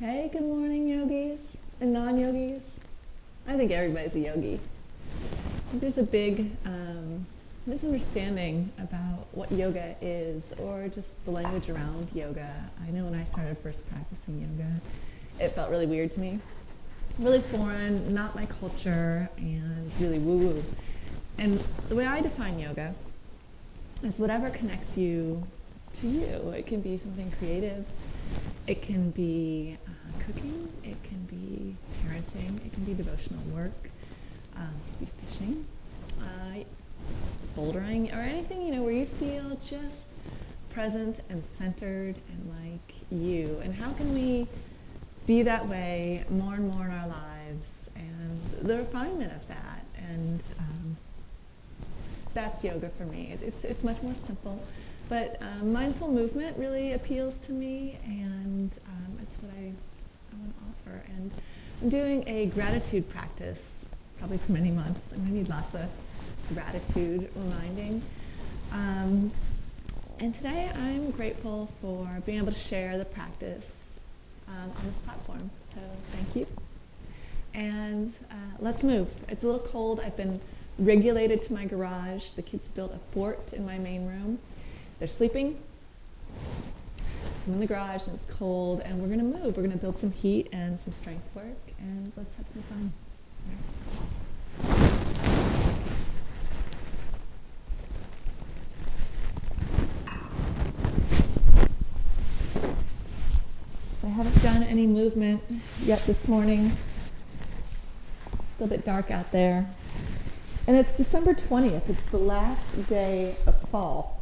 Hey, good morning, yogis and non-yogis. I think everybody's a yogi. I think there's a big misunderstanding about what yoga is, or just the language around yoga. I know when I started first practicing yoga, it felt really weird to me. Really foreign, not my culture, and really woo-woo. And the way I define yoga is whatever connects you to you. It can be something creative. It can be cooking. It can be parenting. It can be devotional work. It can be fishing, bouldering, or anything, where you feel just present and centered and like you. And how can we be that way more and more in our lives, and the refinement of that. And that's yoga for me. It's much more simple, but mindful movement really appeals to me, and it's what I want to offer. And I'm doing a gratitude practice, probably for many months. I'm going to need lots of gratitude reminding. And today I'm grateful for being able to share the practice on this platform. So thank you. And let's move. It's a little cold. I've been regulated to my garage. The kids built a fort in my main room. They're sleeping. I'm in the garage and it's cold, and we're going to move. We're going to build some heat and some strength work, and let's have some fun. So I haven't done any movement yet this morning. Still a bit dark out there. And it's December 20th. It's the last day of fall.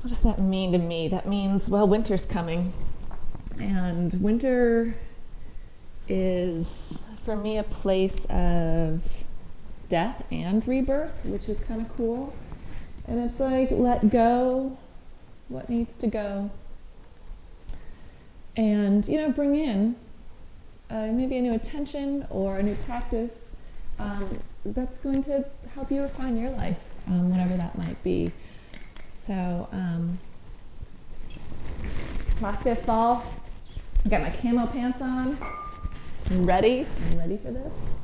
What does that mean to me? That means, well, winter's coming. And winter is, for me, a place of death and rebirth, which is kind of cool. And it's like, let go what needs to go. And, bring in maybe a new attention or a new practice that's going to help you refine your life, whatever that might be. So, last day of fall, I got my camo pants on. I'm ready for this.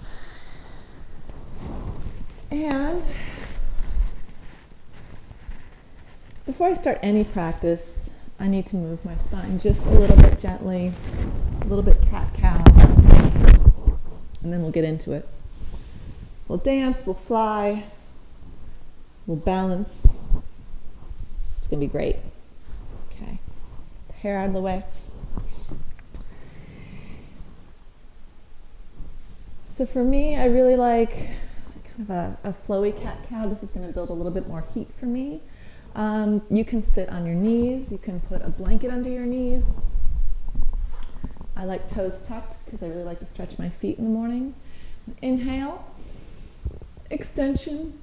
And before I start any practice, I need to move my spine just a little bit gently, a little bit cat-cow, and then we'll get into it. We'll dance, we'll fly, we'll balance. It's going to be great. Okay, the hair out of the way. So for me, I really like kind of a flowy cat-cow. This is going to build a little bit more heat for me. You can sit on your knees. You can put a blanket under your knees. I like toes tucked because I really like to stretch my feet in the morning. Inhale, extension.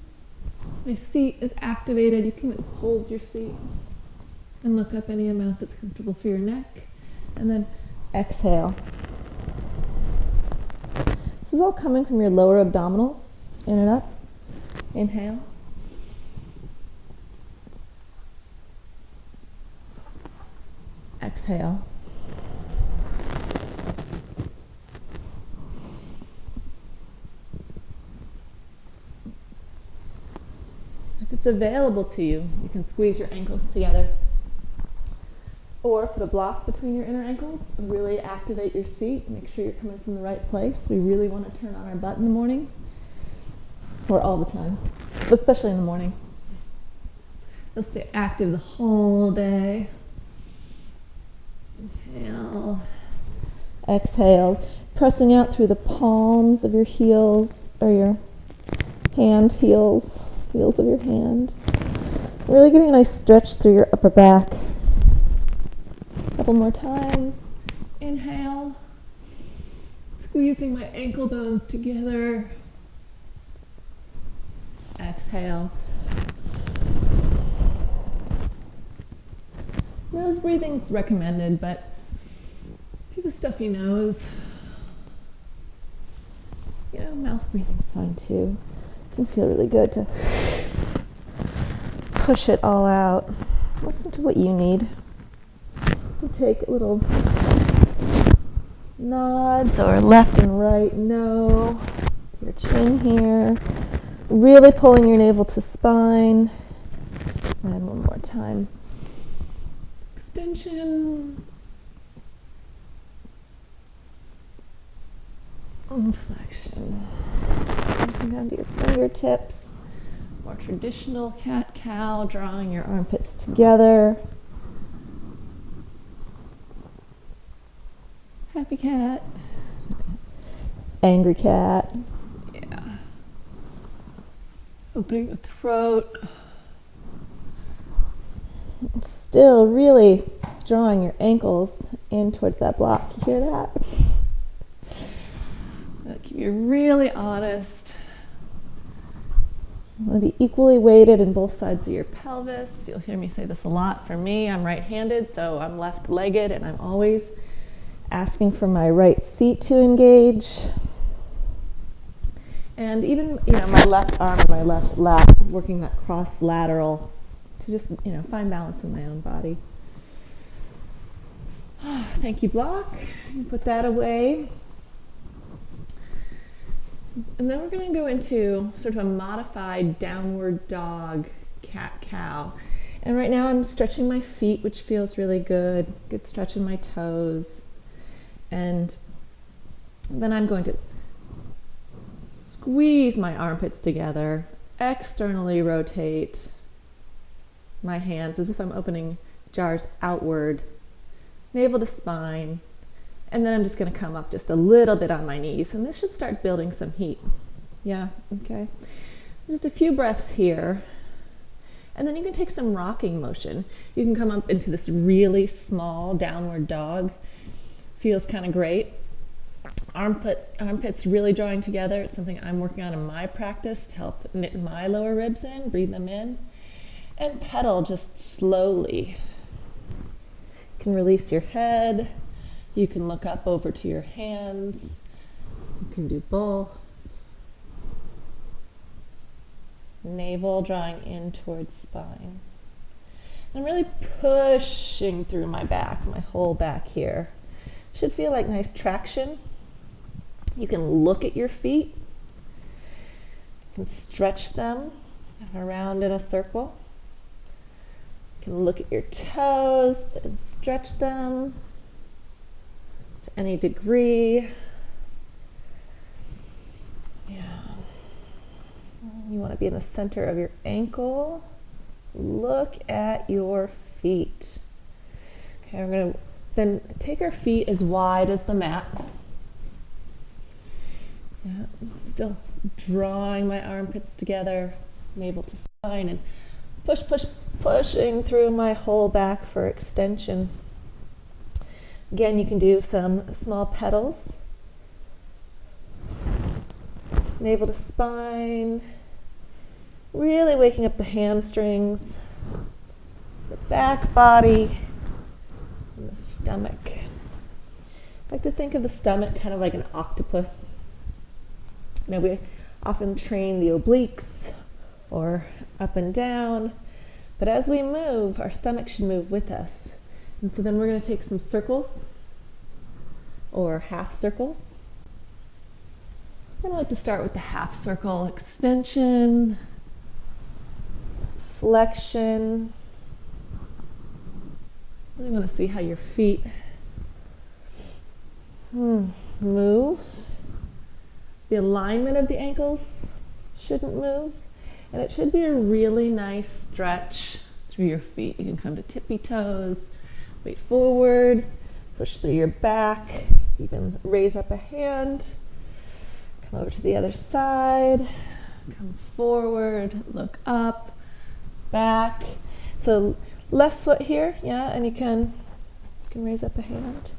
My seat is activated. You can hold your seat and look up any amount that's comfortable for your neck. And then exhale. This is all coming from your lower abdominals, in and up. Inhale. Exhale. If it's available to you, you can squeeze your ankles together. Or put a block between your inner ankles and really activate your seat. Make sure you're coming from the right place. We really want to turn on our butt in the morning. Or all the time, but especially in the morning. You'll stay active the whole day. Inhale. Exhale. Pressing out through the palms of your heels, or your heels of your hand. Really getting a nice stretch through your upper back. A couple more times. Inhale. Squeezing my ankle bones together. Exhale. Nose breathing's recommended, but if you have a stuffy nose, mouth breathing's fine too. It can feel really good to push it all out. Listen to what you need. You take little nods or left and right no. Your chin here. Really pulling your navel to spine. And one more time. Extension. And flexion. Coming down to your fingertips. More traditional cat-cow, drawing your armpits together. Happy cat. Angry cat. Yeah. Opening the throat. Still really drawing your ankles in towards that block. You hear that? Keep you really honest. You want to be equally weighted in both sides of your pelvis. You'll hear me say this a lot. For me, I'm right-handed, so I'm left-legged, and I'm always asking for my right seat to engage. And even, my left arm and my left lat, working that cross-lateral to just, find balance in my own body. Thank you, block. You put that away. And then we're going to go into sort of a modified downward dog, cat-cow. And right now I'm stretching my feet, which feels really good. Good stretch in my toes. And then I'm going to squeeze my armpits together, externally rotate my hands as if I'm opening jars outward, navel to spine. And then I'm just going to come up just a little bit on my knees. And this should start building some heat. Yeah, okay. Just a few breaths here. And then you can take some rocking motion. You can come up into this really small downward dog. Feels kind of great. Armpits really drawing together. It's something I'm working on in my practice to help knit my lower ribs in, breathe them in. And pedal just slowly. You can release your head. You can look up over to your hands. You can do both. Navel drawing in towards spine. I'm really pushing through my back, my whole back here. Should feel like nice traction. You can look at your feet. You can stretch them around in a circle. You can look at your toes and stretch them to any degree. Yeah. You want to be in the center of your ankle. Look at your feet. Okay, we're going to then take our feet as wide as the mat. Yeah, still drawing my armpits together, navel to spine, and pushing through my whole back for extension. Again, you can do some small pedals. Navel to spine, really waking up the hamstrings, the back body, and the stomach. I like to think of the stomach kind of like an octopus. We often train the obliques or up and down, but as we move, our stomach should move with us. And so then we're going to take some circles or half circles. I like to start with the half circle extension, flexion. Really want to see how your feet move. The alignment of the ankles shouldn't move, and it should be a really nice stretch through your feet. You can come to tippy toes, weight forward, push through your back, even raise up a hand, come over to the other side, come forward, look up, back. So left foot here, yeah, and you can raise up a hand.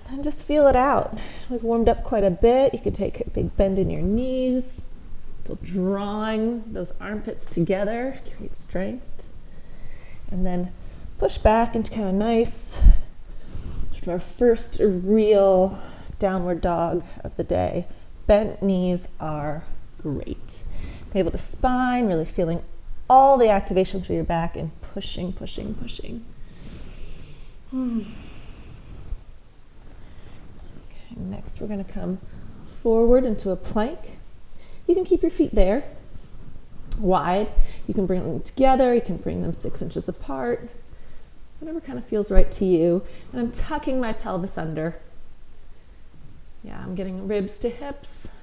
And just feel it out. We've warmed up quite a bit. You can take a big bend in your knees. Still drawing those armpits together, create strength. And then push back into kind of nice, sort of our first real downward dog of the day. Bent knees are great. Navel to spine, really feeling all the activation through your back and pushing. Okay, next we're going to come forward into a plank. You can keep your feet there, wide. You can bring them together. You can bring them 6 inches apart. Whatever kind of feels right to you. And I'm tucking my pelvis under. Yeah, I'm getting ribs to hips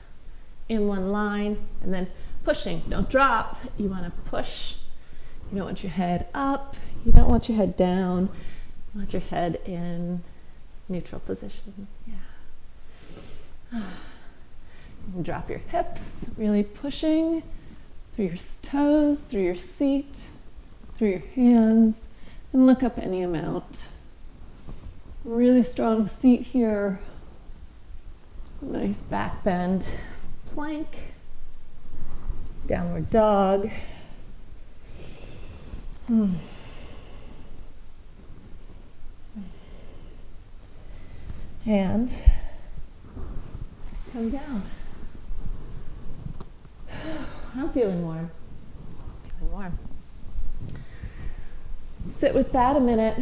in one line and then pushing. Don't drop. You want to push. You don't want your head up. You don't want your head down. You want your head in neutral position. Yeah. And drop your hips, really pushing through your toes, through your seat, through your hands, and look up any amount. Really strong seat here. Nice back bend. Plank. Downward dog. And come down. I'm feeling warm. Feeling warm. Sit with that a minute.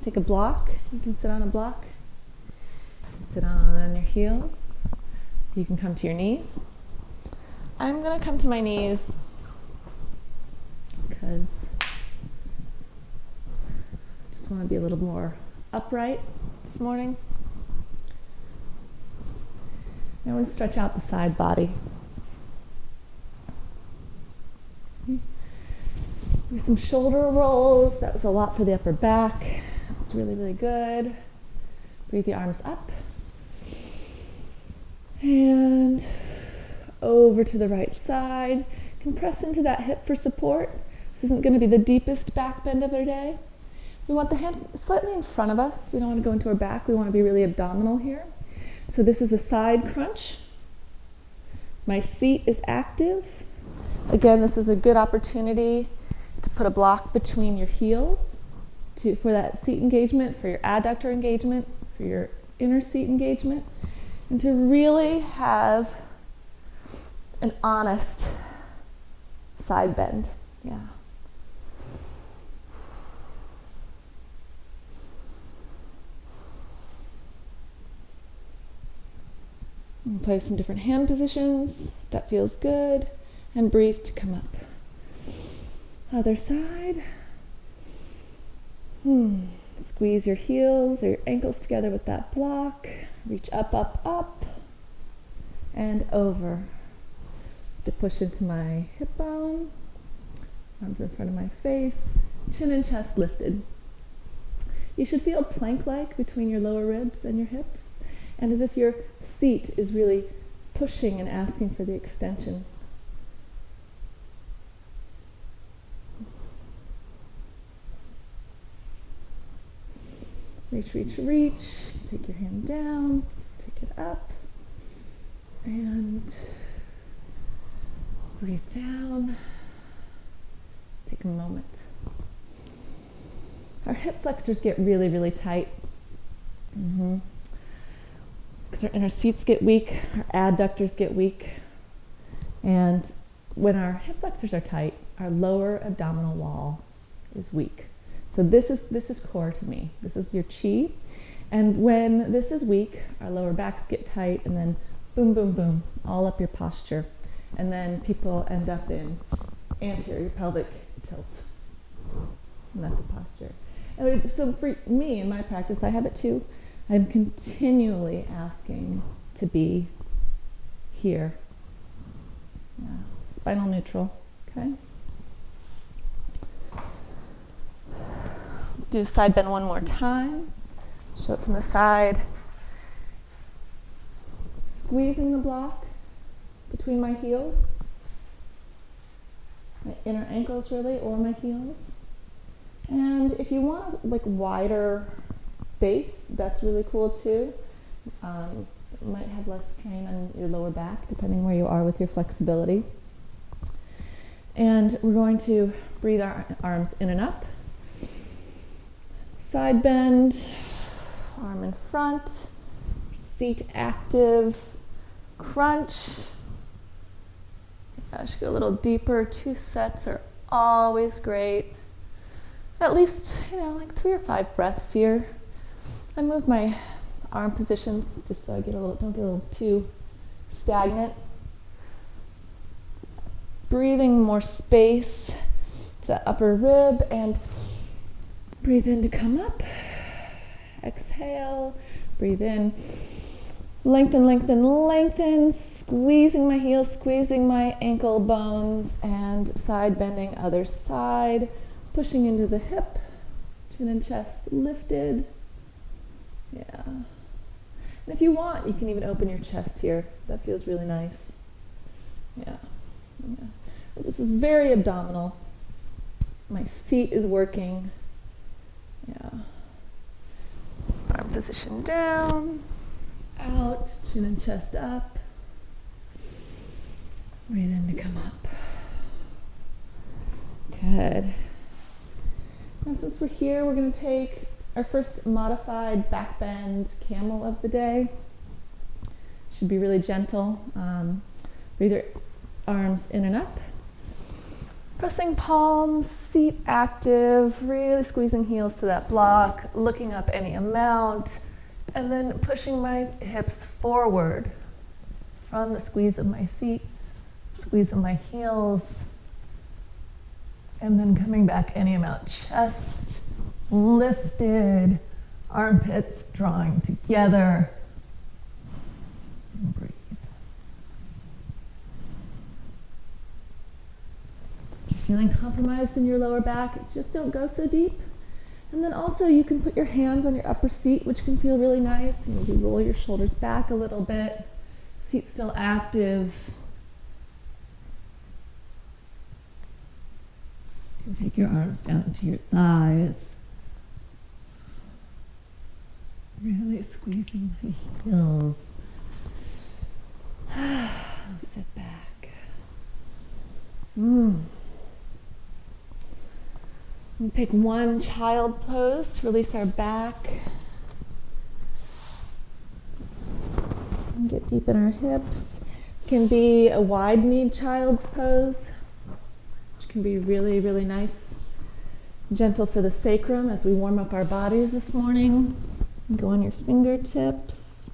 Take a block. You can sit on a block. Sit on your heels. You can come to your knees. I'm going to come to my knees because I just want to be a little more upright this morning. I want to stretch out the side body. Do some shoulder rolls. That was a lot for the upper back. That was really, really good. Breathe the arms up. And over to the right side. You can press into that hip for support. This isn't going to be the deepest back bend of the day. We want the hand slightly in front of us. We don't want to go into our back. We want to be really abdominal here. So this is a side crunch. My seat is active. Again, this is a good opportunity to put a block between your heels for that seat engagement, for your adductor engagement, for your inner seat engagement, and to really have an honest side bend. Yeah. And play with some different hand positions, if that feels good, and breathe to come up. Other side. Squeeze your heels or your ankles together with that block. Reach up, up, up, and over. To push into my hip bone. Arms in front of my face. Chin and chest lifted. You should feel plank-like between your lower ribs and your hips, and as if your seat is really pushing and asking for the extension. Reach, reach, reach. Take your hand down, take it up, and breathe down. Take a moment. Our hip flexors get really, really tight. It's because our inner seats get weak, our adductors get weak. And when our hip flexors are tight, our lower abdominal wall is weak. So this is core to me. This is your chi. And when this is weak, our lower backs get tight, and then boom, boom, boom, all up your posture. And then people end up in anterior pelvic tilt. And that's a posture. And so for me, in my practice, I have it too. I'm continually asking to be here. Yeah. Spinal neutral, okay? Do side bend one more time. Show it from the side. Squeezing the block between my heels. My inner ankles really, or my heels. And if you want a wider base, that's really cool too. Might have less strain on your lower back, depending where you are with your flexibility. And we're going to breathe our arms in and up. Side bend, arm in front, seat active, crunch. I should go a little deeper. 2 sets are always great. at least, like 3 or 5 breaths here. I move my arm positions just so I don't get a little too stagnant. Breathing more space to the upper rib, and breathe in to come up. Exhale, breathe in. Lengthen, lengthen, lengthen, squeezing my heels, squeezing my ankle bones, and side bending other side, pushing into the hip, chin and chest lifted. Yeah. And if you want, you can even open your chest here. That feels really nice. Yeah. This is very abdominal. My seat is working. Yeah. Arm position down. Out, chin and chest up. Breathe in to come up. Good. Now since we're here, we're going to take our first modified back bend camel of the day. Should be really gentle. Breathe your arms in and up. Pressing palms, seat active, really squeezing heels to that block, looking up any amount. And then pushing my hips forward from the squeeze of my seat, squeeze of my heels, and then coming back any amount. Chest lifted, armpits drawing together. And breathe. If you're feeling compromised in your lower back, just don't go so deep. And then also you can put your hands on your upper seat, which can feel really nice. Maybe roll your shoulders back a little bit. Seat still active. You can take your arms down to your thighs. Really squeezing my heels. Sit back. We'll take one child pose to release our back. And get deep in our hips. It can be a wide-kneed child's pose, which can be really, really nice. Gentle for the sacrum as we warm up our bodies this morning. Go on your fingertips.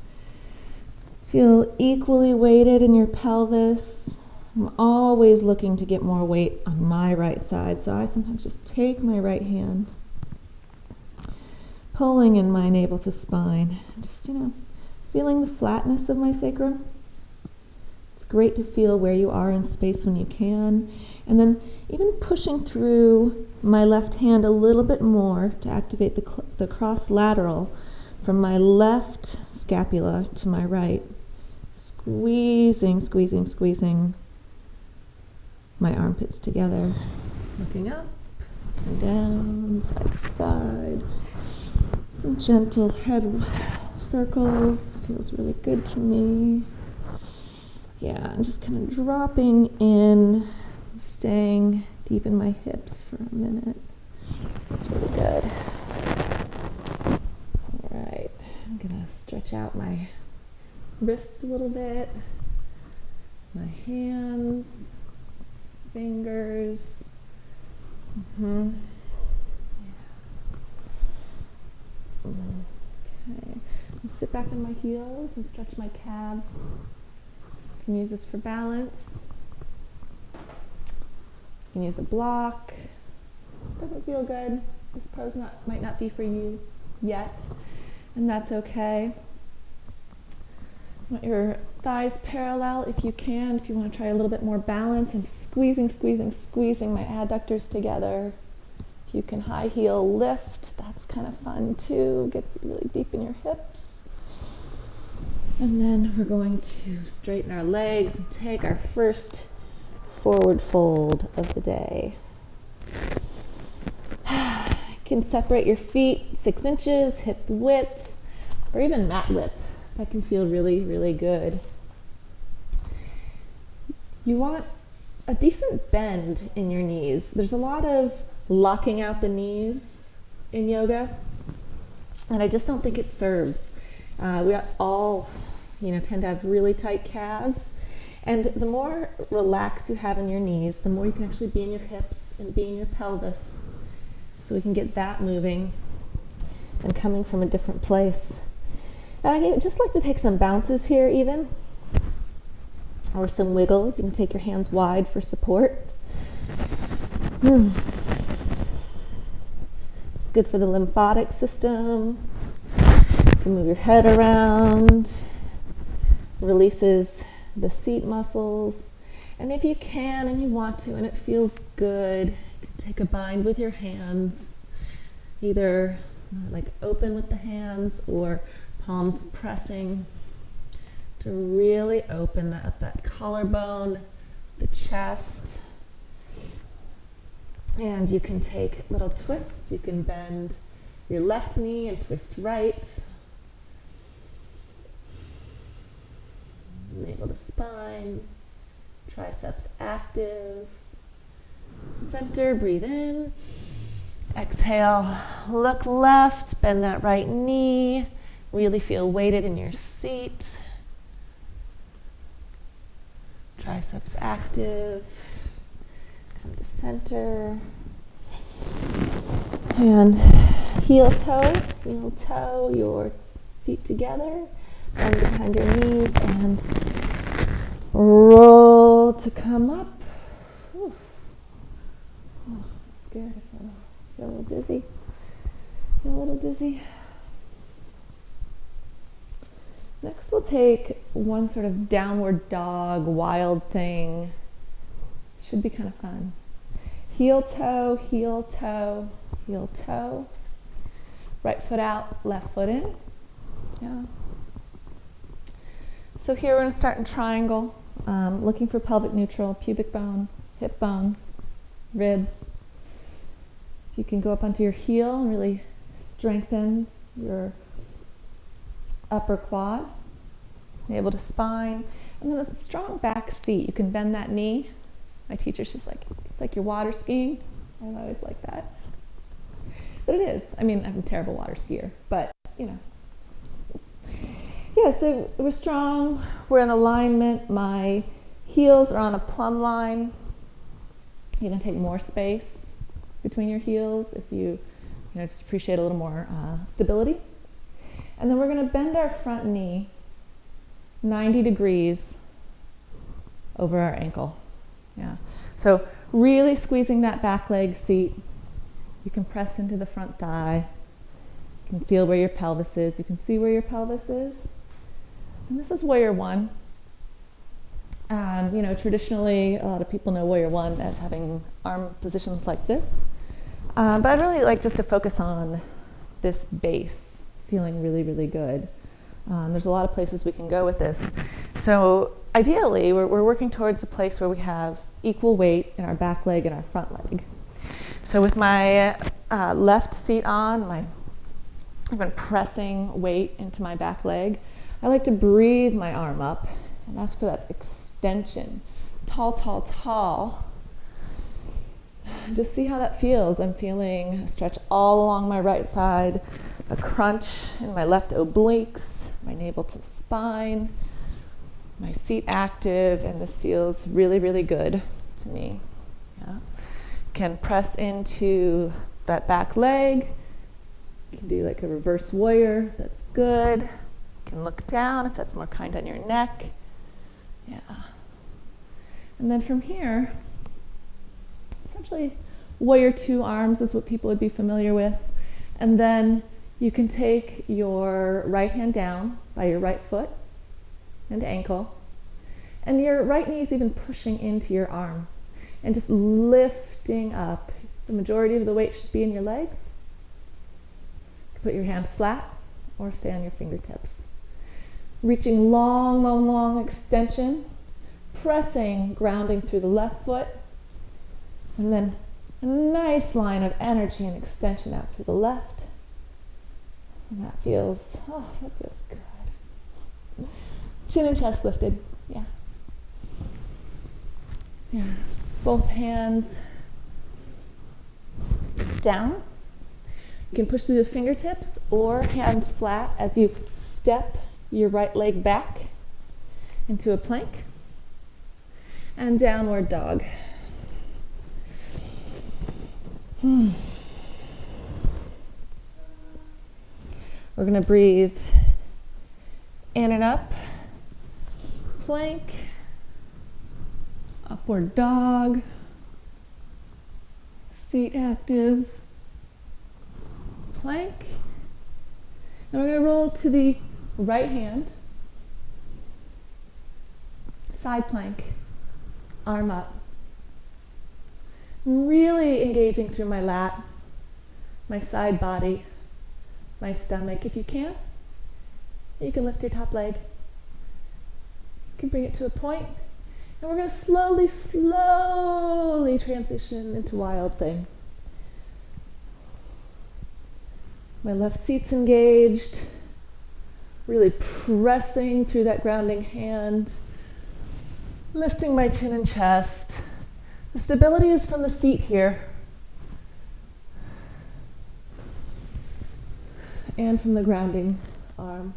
Feel equally weighted in your pelvis. I'm always looking to get more weight on my right side, so I sometimes just take my right hand, pulling in my navel to spine, just, feeling the flatness of my sacrum. It's great to feel where you are in space when you can, and then even pushing through my left hand a little bit more to activate the cross-lateral from my left scapula to my right, squeezing, squeezing, squeezing my armpits together, looking up and down, side to side. Some gentle head circles, feels really good to me. Yeah, and just kind of dropping in, staying deep in my hips for a minute. It's really good. All right, I'm gonna stretch out my wrists a little bit, my hands, fingers. Okay. I'll sit back on my heels and stretch my calves. You can use this for balance. You can use a block. Doesn't feel good. This pose might not be for you yet, and that's okay. Want your thighs parallel if you can. If you want to try a little bit more balance, I'm squeezing, squeezing, squeezing my adductors together. If you can high heel lift, that's kind of fun too. Gets you really deep in your hips. And then we're going to straighten our legs and take our first forward fold of the day. You can separate your feet 6 inches, hip width, or even mat width. That can feel really, really good. You want a decent bend in your knees. There's a lot of locking out the knees in yoga, and I just don't think it serves. We all, tend to have really tight calves, and the more relax you have in your knees, the more you can actually be in your hips and be in your pelvis. so we can get that moving and coming from a different place. And I just like to take some bounces here even, or some wiggles. You can take your hands wide for support. It's good for the lymphatic system. You can move your head around, releases the seat muscles. And if you can and you want to and it feels good, you can take a bind with your hands, either like open with the hands or palms pressing to really open that collarbone, the chest. And you can take little twists. You can bend your left knee and twist right. Navel to spine, triceps active. Center, breathe in. Exhale, look left, bend that right knee. Really feel weighted in your seat. Triceps active. Come to center. And heel toe your feet together. Bend behind your knees and roll to come up. Whew. Oh, that's good. I feel a little dizzy. Next we'll take one sort of downward dog, wild thing. Should be kind of fun. Heel toe, heel toe, heel toe. Right foot out, left foot in. Yeah. So here we're going to start in triangle, looking for pelvic neutral, pubic bone, hip bones, ribs. If you can go up onto your heel and really strengthen your upper quad, navel to spine, and then a strong back seat. You can bend that knee. My teacher, she's like, it's like you're water skiing. I always like that. But it is. I mean, I'm a terrible water skier, but you know. Yeah, so we're strong, we're in alignment, my heels are on a plumb line. You can take more space between your heels if you just appreciate a little more stability. And then we're going to bend our front knee 90 degrees over our ankle. Yeah. So really squeezing that back leg seat. You can press into the front thigh. You can feel where your pelvis is. You can see where your pelvis is. And this is warrior one. Traditionally, a lot of people know warrior one as having arm positions like this. But I'd really like just to focus on this base, feeling really, really good. There's a lot of places we can go with this. So ideally, we're working towards a place where we have equal weight in our back leg and our front leg. So with my left seat on, I've been pressing weight into my back leg. I like to breathe my arm up and ask for that extension. Tall, tall, tall. Just see how that feels. I'm feeling a stretch all along my right side, a crunch in my left obliques, my navel to spine, my seat active, and this feels really, really good to me. Yeah. Can press into that back leg. You can do like a reverse warrior. That's good. You can look down if that's more kind on your neck. Yeah. And then from here, essentially warrior two arms is what people would be familiar with. And then you can take your right hand down by your right foot and ankle. And your right knee is even pushing into your arm and just lifting up. The majority of the weight should be in your legs. Put your hand flat or stay on your fingertips. Reaching long, long, long extension. Pressing, grounding through the left foot. And then a nice line of energy and extension out through the left. And that feels good. Chin and chest lifted, yeah. Yeah, both hands down. You can push through the fingertips or hands flat as you step your right leg back into a plank. And downward dog. We're going to breathe in and up, plank, upward dog, seat active, plank. And we're going to roll to the right hand, side plank, arm up. I'm really engaging through my lat, my side body, my stomach. If you can lift your top leg. You can bring it to a point. And we're going to slowly, slowly transition into wild thing. My left seat's engaged, really pressing through that grounding hand, lifting my chin and chest. The stability is from the seat here and from the grounding arm.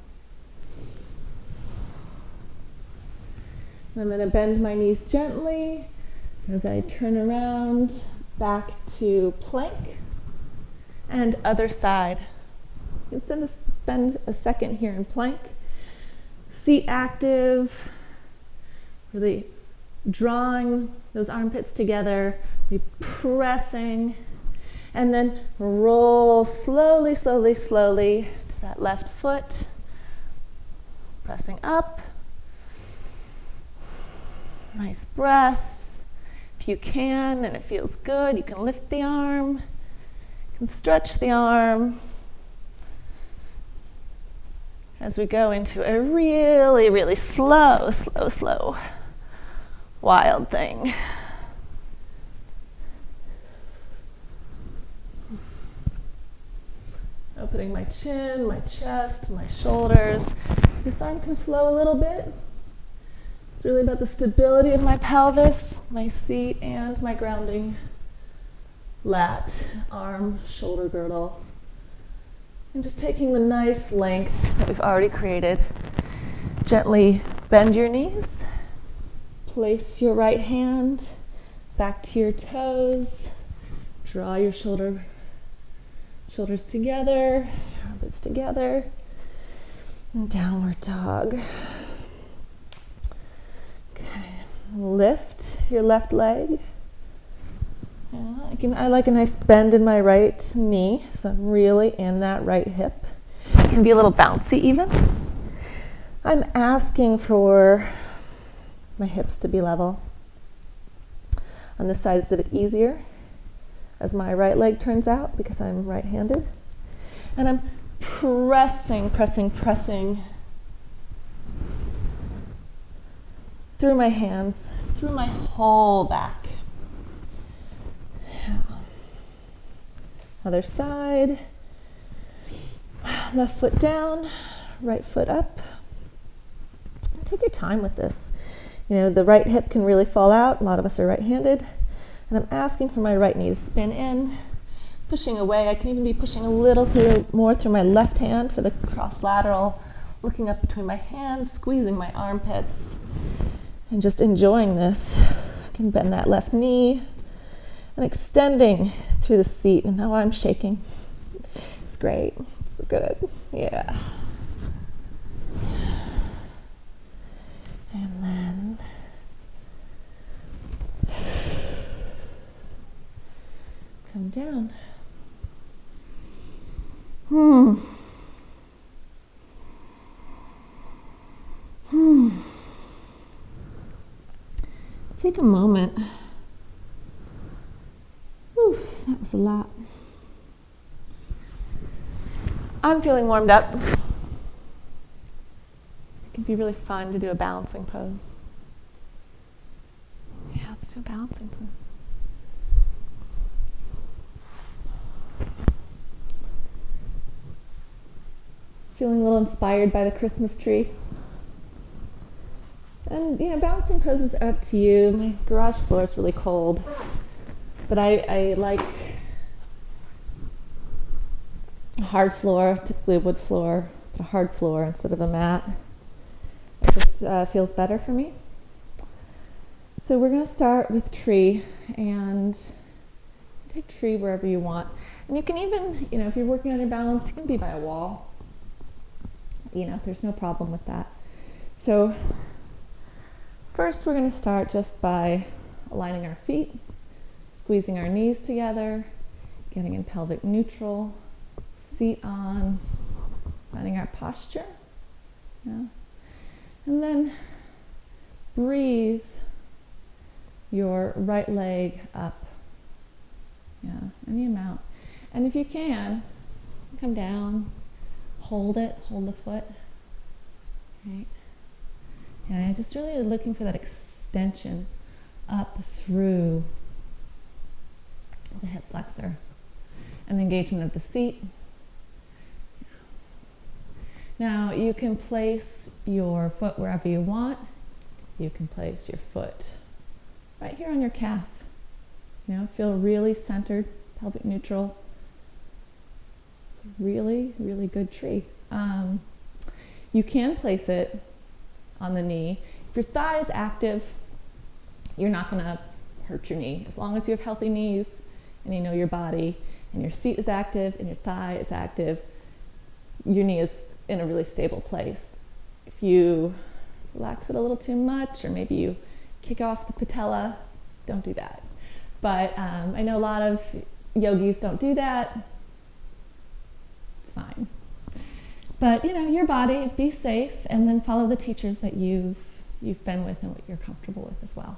I'm going to bend my knees gently as I turn around back to plank and other side. You can spend a second here in plank. Seat active, really drawing those armpits together, really pressing, and then roll slowly, slowly, slowly to that left foot, pressing up. Nice breath. If you can and it feels good, you can lift the arm, you can stretch the arm as we go into a really, really slow, slow, slow wild thing. Opening my chin, my chest, my shoulders. This arm can flow a little bit. It's really about the stability of my pelvis, my seat, and my grounding lat, arm, shoulder girdle. And just taking the nice length that we've already created. Gently bend your knees. Place your right hand back to your toes. Draw your shoulders together, armpits together. And downward dog. Lift your left leg. I like a nice bend in my right knee, so I'm really in that right hip. It can be a little bouncy even. I'm asking for my hips to be level. On this side it's a bit easier as my right leg turns out because I'm right-handed. And I'm pressing through my hands, through my whole back. Other side. Left foot down, right foot up. Take your time with this. You know, the right hip can really fall out. A lot of us are right-handed. And I'm asking for my right knee to spin in, pushing away. I can even be pushing a little more through my left hand for the cross-lateral, looking up between my hands, squeezing my armpits. And just enjoying this. I can bend that left knee and extending through the seat. And now I'm shaking. It's great. It's good. Yeah. And then come down. Take a moment. Whew, that was a lot. I'm feeling warmed up. It can be really fun to do a balancing pose. Yeah, let's do a balancing pose. Feeling a little inspired by the Christmas tree. And, you know, balancing poses are up to you. My garage floor is really cold. But I like a hard floor, typically a wood floor, but a hard floor instead of a mat. It just feels better for me. So we're going to start with tree, and take tree wherever you want. And you can even, you know, if you're working on your balance, you can be by a wall. there's no problem with that. So first we're going to start just by aligning our feet, squeezing our knees together, getting in pelvic neutral, seat on, finding our posture. Yeah. And then breathe your right leg up. Yeah, any amount. And if you can, come down, hold the foot. Right. Yeah, just really looking for that extension up through the hip flexor and the engagement of the seat. Now you can place your foot wherever you want. You can place your foot right here on your calf. Feel really centered, pelvic neutral. It's a really, really good tree. You can place it on the knee. If your thigh is active, you're not going to hurt your knee. As long as you have healthy knees and you know your body and your seat is active and your thigh is active, your knee is in a really stable place. If you relax it a little too much, or maybe you kick off the patella, don't do that. But I know a lot of yogis don't do that. It's fine. But your body, be safe, and then follow the teachers that you've been with and what you're comfortable with as well.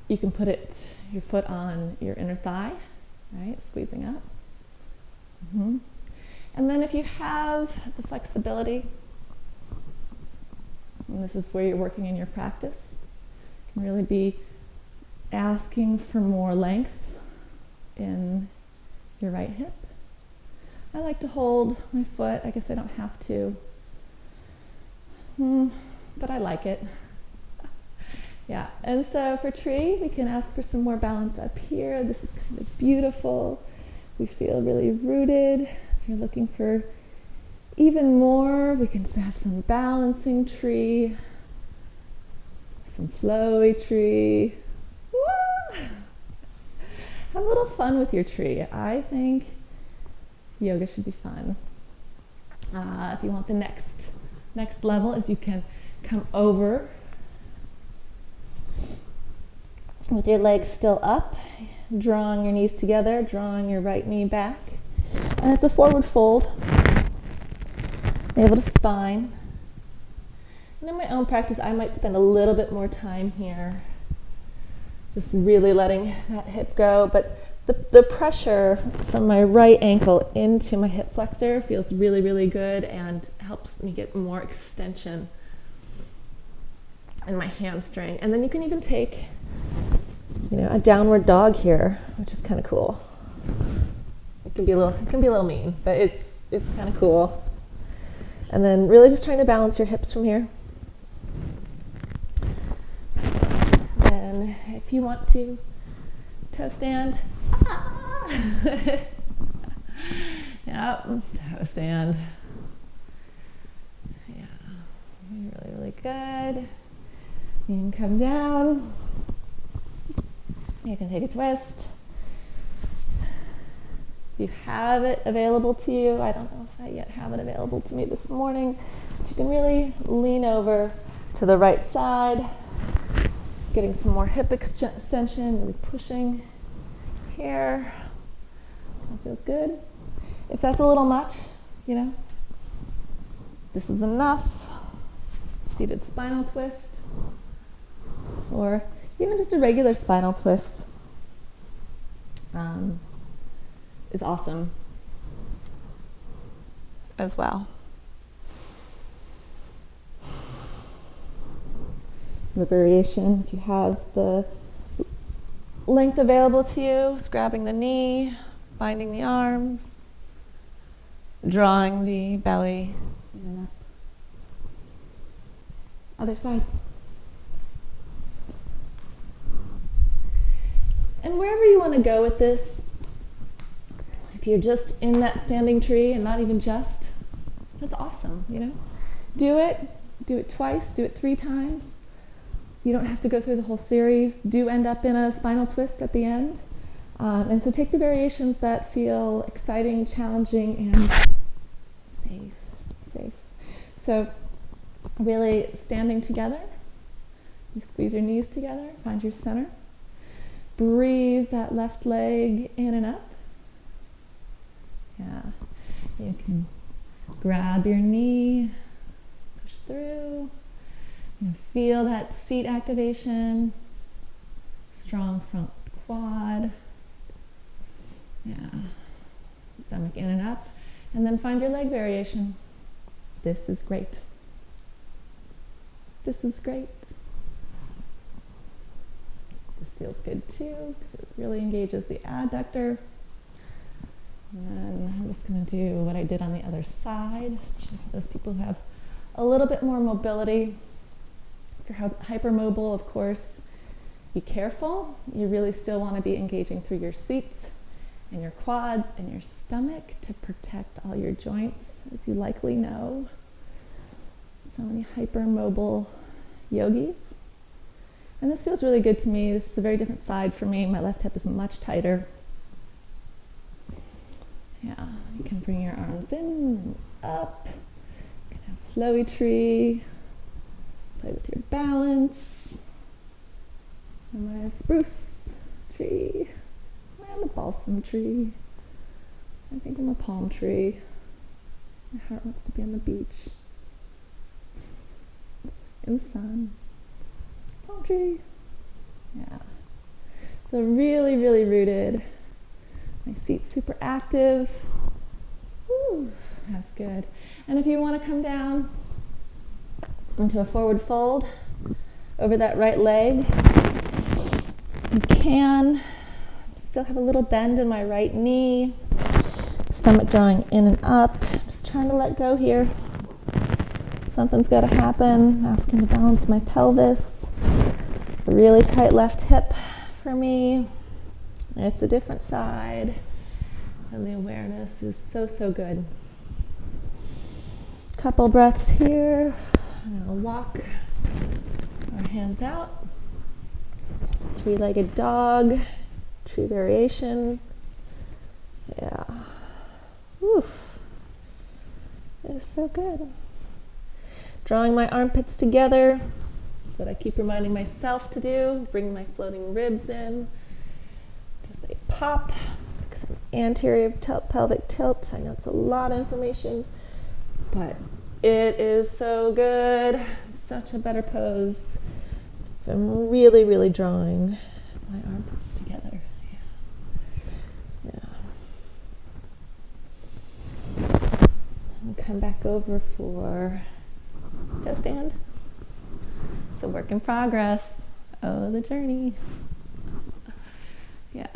You can put your foot on your inner thigh, right? Squeezing up. Mm-hmm. And then if you have the flexibility, and this is where you're working in your practice, you can really be asking for more length in your right hip. I like to hold my foot. I guess I don't have to, but I like it. Yeah, and so for tree, we can ask for some more balance up here. This is kind of beautiful. We feel really rooted. If you're looking for even more, we can have some balancing tree, some flowy tree. Woo! Have a little fun with your tree. I think yoga should be fun. If you want the next level, is you can come over with your legs still up, drawing your knees together, drawing your right knee back. And it's a forward fold. Able to spine. And in my own practice, I might spend a little bit more time here, just really letting that hip go. But the pressure from my right ankle into my hip flexor feels really, really good and helps me get more extension in my hamstring. And then you can even take, a downward dog here, which is kind of cool. It can be a little mean, but it's kind of cool. And then really just trying to balance your hips from here. And if you want to toe stand, yep, toe stand. Yeah, really, really good. You can come down. You can take a twist. If you have it available to you, I don't know if I yet have it available to me this morning, but you can really lean over to the right side, getting some more hip extension, really pushing here. That feels good. If that's a little much, this is enough. Seated spinal twist, or even just a regular spinal twist is awesome as well. The variation, if you have the length available to you, is grabbing the knee, binding the arms, drawing the belly in and up. Other side. And wherever you want to go with this, if you're just in that standing tree and not even just, that's awesome, Do it twice, do it 3 times. You don't have to go through the whole series. Do end up in a spinal twist at the end. And so take the variations that feel exciting, challenging, and safe. safe. So really standing together, you squeeze your knees together, find your center. Breathe that left leg in and up. Yeah, you can grab your knee, push through. You feel that seat activation, strong front quad. Yeah, stomach in and up. And then find your leg variation. This is great. This is great. This feels good too, because it really engages the adductor. And then I'm just going to do what I did on the other side, especially for those people who have a little bit more mobility. If you're hypermobile, of course, be careful. You really still want to be engaging through your seats and your quads and your stomach to protect all your joints, as you likely know. So many hypermobile yogis. And this feels really good to me. This is a very different side for me. My left hip is much tighter. Yeah, you can bring your arms in and up. You can have flowy tree. Play with your balance. Am I a spruce tree? Am I a balsam tree? I think I'm a palm tree. My heart wants to be on the beach. In the sun. Palm tree. Yeah. Feel really, really rooted. My seat's super active. Woo, that's good. And if you want to come down into a forward fold over that right leg, you can. Still have a little bend in my right knee. Stomach drawing in and up. Just trying to let go here. Something's got to happen. Asking to balance my pelvis. A really tight left hip for me. It's a different side. And the awareness is so, so good. Couple breaths here. I'm going to walk our hands out. Three-legged dog. Tree variation. Yeah. Oof. It's so good. Drawing my armpits together. That's what I keep reminding myself to do. Bring my floating ribs in. Because they pop. Because I'm anterior pelvic tilt. I know it's a lot of information. But it is so good. It's such a better pose. I'm really, really drawing my armpits together. And come back over for toe stand. It's a work in progress. Oh, the journey. Yeah.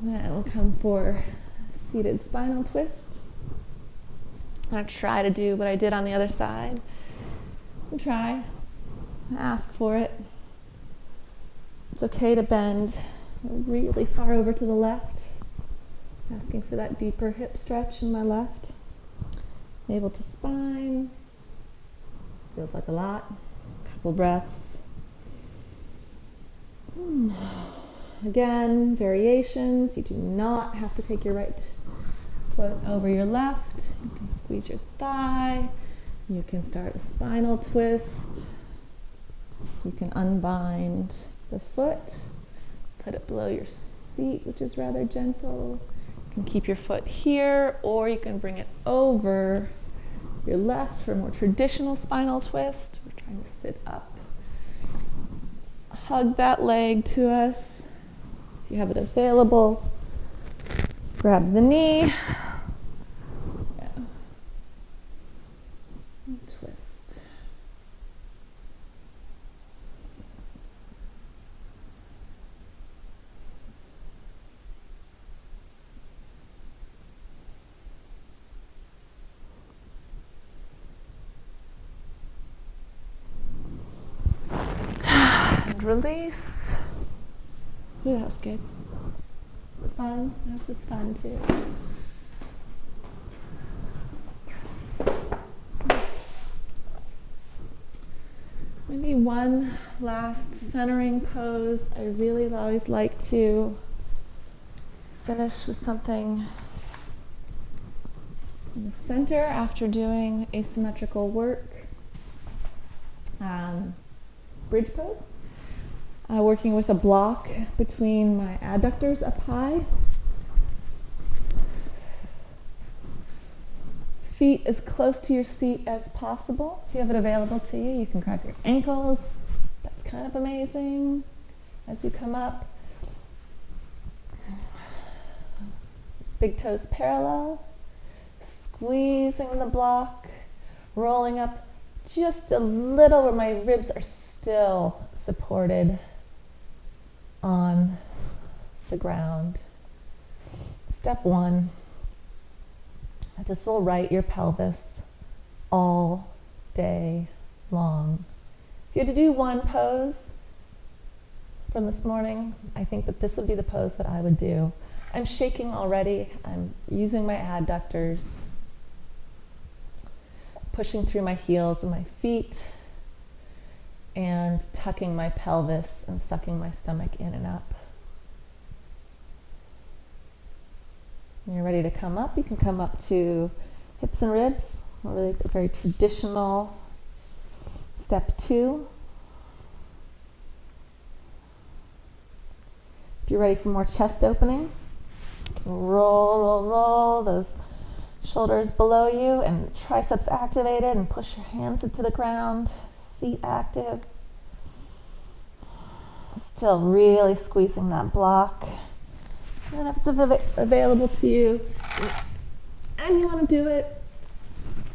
Then we'll come for seated spinal twist. I'm going to try to do what I did on the other side. And try. Ask for it. It's okay to bend really far over to the left. Asking for that deeper hip stretch in my left. Navel to spine. Feels like a lot. Couple breaths. Again, variations. You do not have to take your right foot over your left. You can squeeze your thigh. You can start a spinal twist. You can unbind the foot. Put it below your seat, which is rather gentle. You can keep your foot here, or you can bring it over your left for a more traditional spinal twist. We're trying to sit up. Hug that leg to us. If you have it available, grab the knee. Yeah. And twist. And release. Ooh, that was good. Was it fun? That was fun too. Maybe one last centering pose. I really always like to finish with something In the center, after doing asymmetrical work, bridge pose, working with a block between my adductors up high. Feet as close to your seat as possible. If you have it available to you, you can grab your ankles. That's kind of amazing as you come up. Big toes parallel. Squeezing the block, rolling up just a little where my ribs are still supported on the ground. Step one. This will right your pelvis all day long. If you had to do one pose from this morning, I think that this would be the pose that I would do. I'm shaking already. I'm using my adductors, pushing through my heels and my feet, and tucking my pelvis and sucking my stomach in and up. When you're ready to come up, you can come up to hips and ribs, really a very traditional step two. If you're ready for more chest opening, roll, roll, roll those shoulders below you and triceps activated, and push your hands into the ground, seat active. Still really squeezing that block. And then if it's available to you and you want to do it,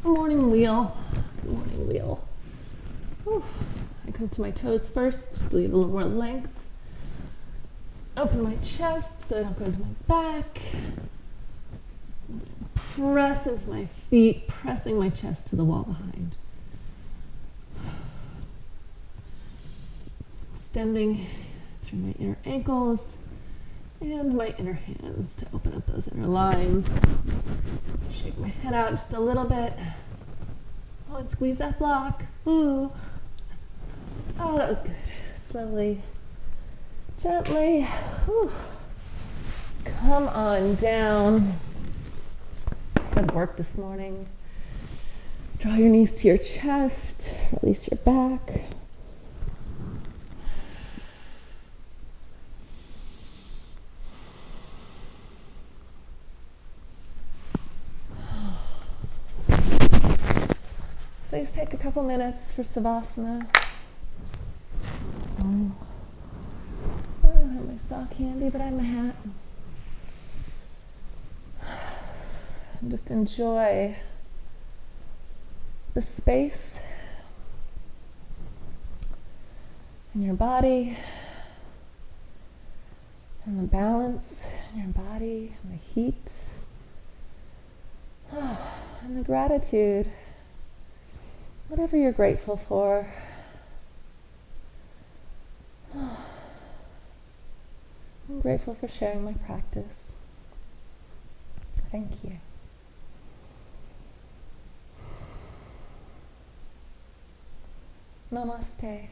morning wheel. Good morning wheel. Whew. I come to my toes first, just leave a little more length. Open my chest so I don't go into my back. Press into my feet, pressing my chest to the wall behind. Extending through my inner ankles and my inner hands to open up those inner lines. Shake my head out just a little bit. Oh, and squeeze that block. Ooh. Oh, that was good. Slowly, gently. Whew. Come on down. Good work this morning. Draw your knees to your chest. Release your back. Please take a couple minutes for Savasana. I don't have my sock handy, but I have my hat. And just enjoy the space in your body, and the balance in your body, and the heat, and the gratitude. Whatever you're grateful for. I'm grateful for sharing my practice. Thank you. Namaste.